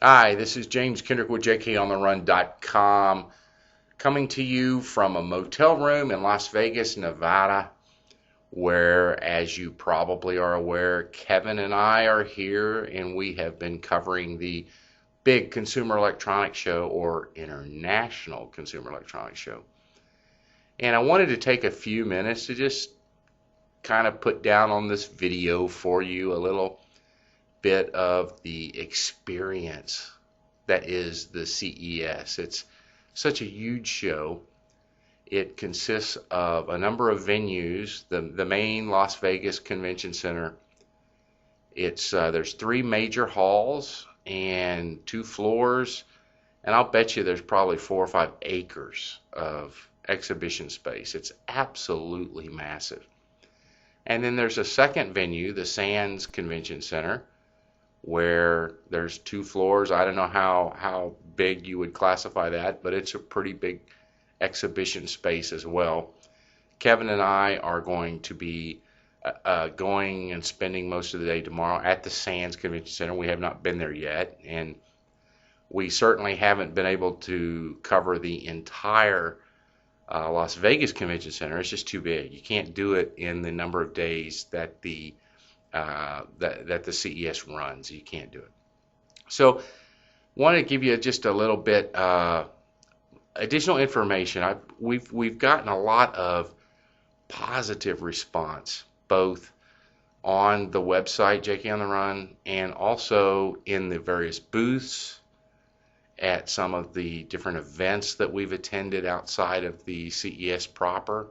Hi, this is James Kendrick with jkOnTheRun.com, coming to you from a motel room in Las Vegas, Nevada, where, as you probably are aware, Kevin and I are here, and we have been covering the big Consumer Electronics Show, or International Consumer Electronics Show. And I wanted to take a few minutes to just kind of put down on this video for you a little bit of the experience that is the CES. It's such a huge show. It consists of a number of venues. The main Las Vegas Convention Center. There's three major halls and two floors, and I'll bet you there's probably 4 or 5 acres of exhibition space. It's absolutely massive. And then there's a second venue, the Sands Convention Center, where there's 2 floors. I don't know how big you would classify that, but it's a pretty big exhibition space as well. Kevin and I are going to be going and spending most of the day tomorrow at the Sands Convention Center. We have not been there yet, and we certainly haven't been able to cover the entire Las Vegas Convention Center. It's just too big. You can't do it in the number of days that the CES runs. You can't do it. So, want to give you just a little bit additional information. We've gotten a lot of positive response, both on the website JK on the Run and also in the various booths at some of the different events that we've attended outside of the CES proper,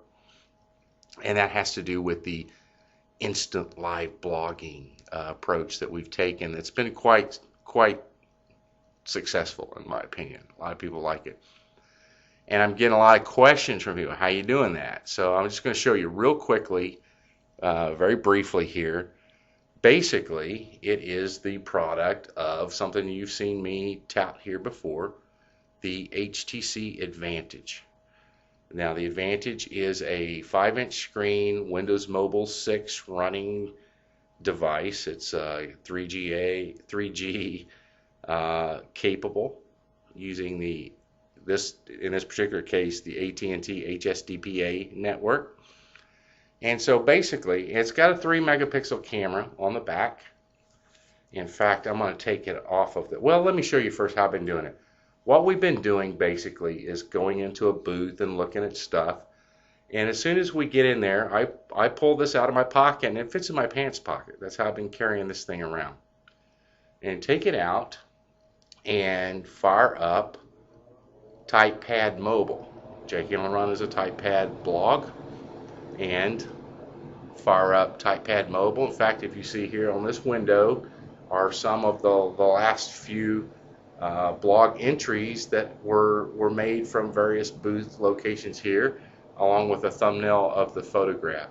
and that has to do with the instant live blogging approach that we've taken. It's been quite successful, in my opinion. A lot of people like it, and I'm getting a lot of questions from people. How you doing that? So I'm just going to show you real quickly, very briefly here. Basically, it is the product of something you've seen me tout here before, the HTC Advantage. Now, the Advantage is a 5-inch screen Windows Mobile 6 running device. It's 3G capable, using in this particular case, the AT&T HSDPA network. And so basically, it's got a 3-megapixel camera on the back. In fact, I'm going to take it off of the... Well, let me show you first how I've been doing it. What we've been doing basically is going into a booth and looking at stuff. And as soon as we get in there, I pull this out of my pocket, and it fits in my pants pocket. That's how I've been carrying this thing around. And take it out and fire up TypePad Mobile. JK on the Run is a TypePad blog. And fire up TypePad Mobile. In fact, if you see here on this window are some of the last few blog entries that were made from various booth locations here, along with a thumbnail of the photograph.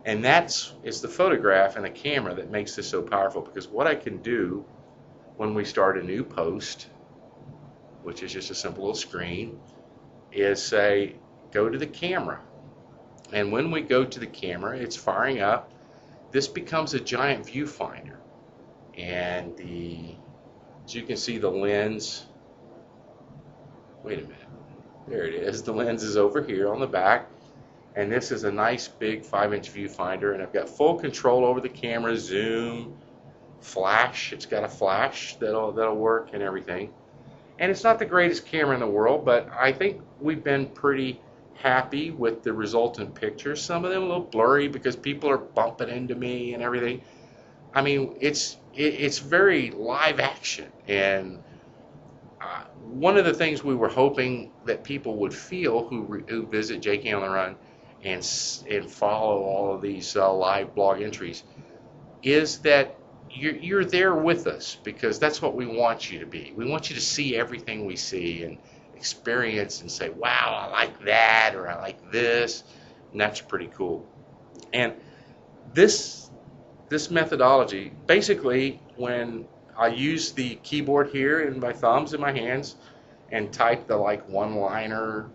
And it's the photograph and the camera that makes this so powerful, because what I can do when we start a new post, which is just a simple little screen, is say, go to the camera. And when we go to the camera, it's firing up. This becomes a giant viewfinder. And as you can see, the lens, wait a minute, there it is. The lens is over here on the back. And this is a nice big 5-inch viewfinder. And I've got full control over the camera, zoom, flash. It's got a flash that'll work and everything. And it's not the greatest camera in the world, but I think we've been pretty happy with the resultant pictures. Some of them a little blurry because people are bumping into me and everything. I mean, it's very live action, and one of the things we were hoping that people would feel who visit JK on the Run and follow all of these live blog entries is that you're there with us, because that's what we want you to be. We want you to see everything we see and experience and say, wow, I like that, or I like this, and that's pretty cool. And this methodology, basically, when I use the keyboard here and my thumbs in my hands and type the one-liner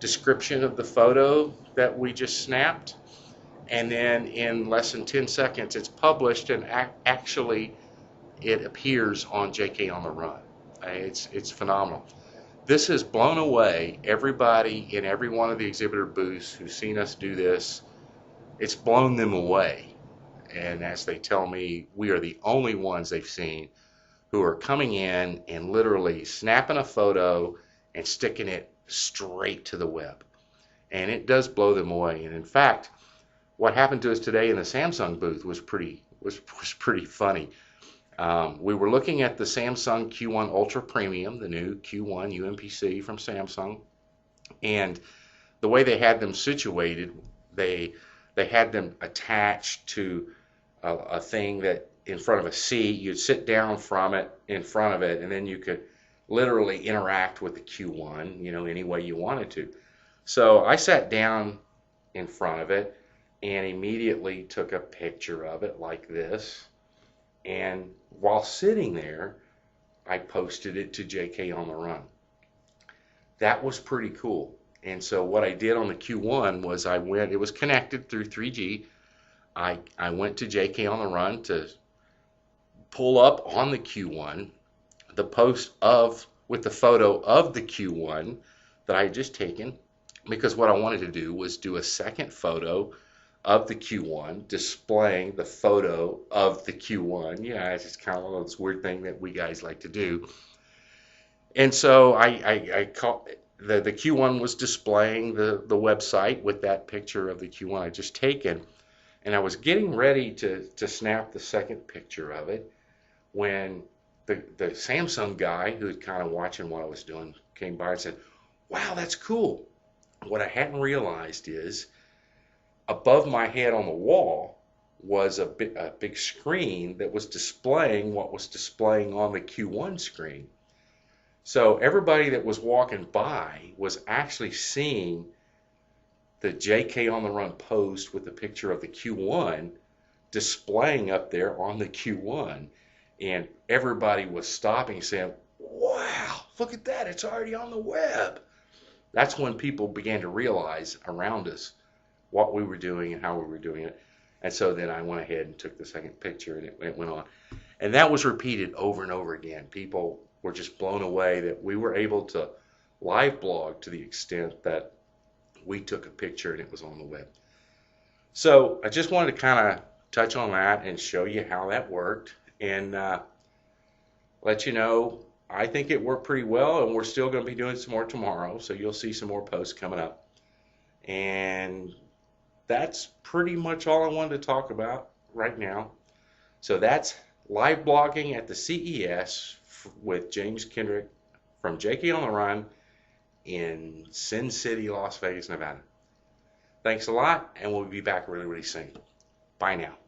description of the photo that we just snapped, and then in less than 10 seconds it's published, and actually it appears on JK on the Run. It's phenomenal. This has blown away everybody in every one of the exhibitor booths who's seen us do this. It's blown them away. And as they tell me, we are the only ones they've seen who are coming in and literally snapping a photo and sticking it straight to the web. And it does blow them away. And in fact, what happened to us today in the Samsung booth was pretty funny. We were looking at the Samsung Q1 Ultra Premium, the new Q1 UMPC from Samsung, and the way they had them situated, they had them attached to a thing that in front of a seat, you'd sit down from it, in front of it, and then you could literally interact with the Q1, any way you wanted to. So I sat down in front of it and immediately took a picture of it like this. And while sitting there, I posted it to jkOnTheRun. That was pretty cool. And so what I did on the Q1 was it was connected through 3G. I went to jkOnTheRun to pull up on the Q1 the post with the photo of the Q1 that I had just taken, because what I wanted to do was do a second photo of the Q1 displaying the photo of the Q1. Yeah, it's just kind of one of those weird things that we guys like to do. And so I call the Q1 was displaying the website with that picture of the Q1 I just taken, and I was getting ready to snap the second picture of it when the Samsung guy who was kind of watching what I was doing came by and said, "Wow, that's cool." What I hadn't realized is above my head on the wall was a big screen that was displaying what was displaying on the Q1 screen. So everybody that was walking by was actually seeing the jkOnTheRun post with the picture of the Q1 displaying up there on the Q1. And everybody was stopping saying, "Wow, look at that, it's already on the web." That's when people began to realize around us what we were doing and how we were doing it. And so then I went ahead and took the second picture, and it went on. And that was repeated over and over again. People were just blown away that we were able to live blog to the extent that we took a picture and it was on the web. So I just wanted to kind of touch on that and show you how that worked, and let you know I think it worked pretty well, and we're still going to be doing some more tomorrow, so you'll see some more posts coming up. And that's pretty much all I wanted to talk about right now. So that's live blogging at the CES with James Kendrick from jkOnTheRun in Sin City, Las Vegas, Nevada. Thanks a lot, and we'll be back really, really soon. Bye now.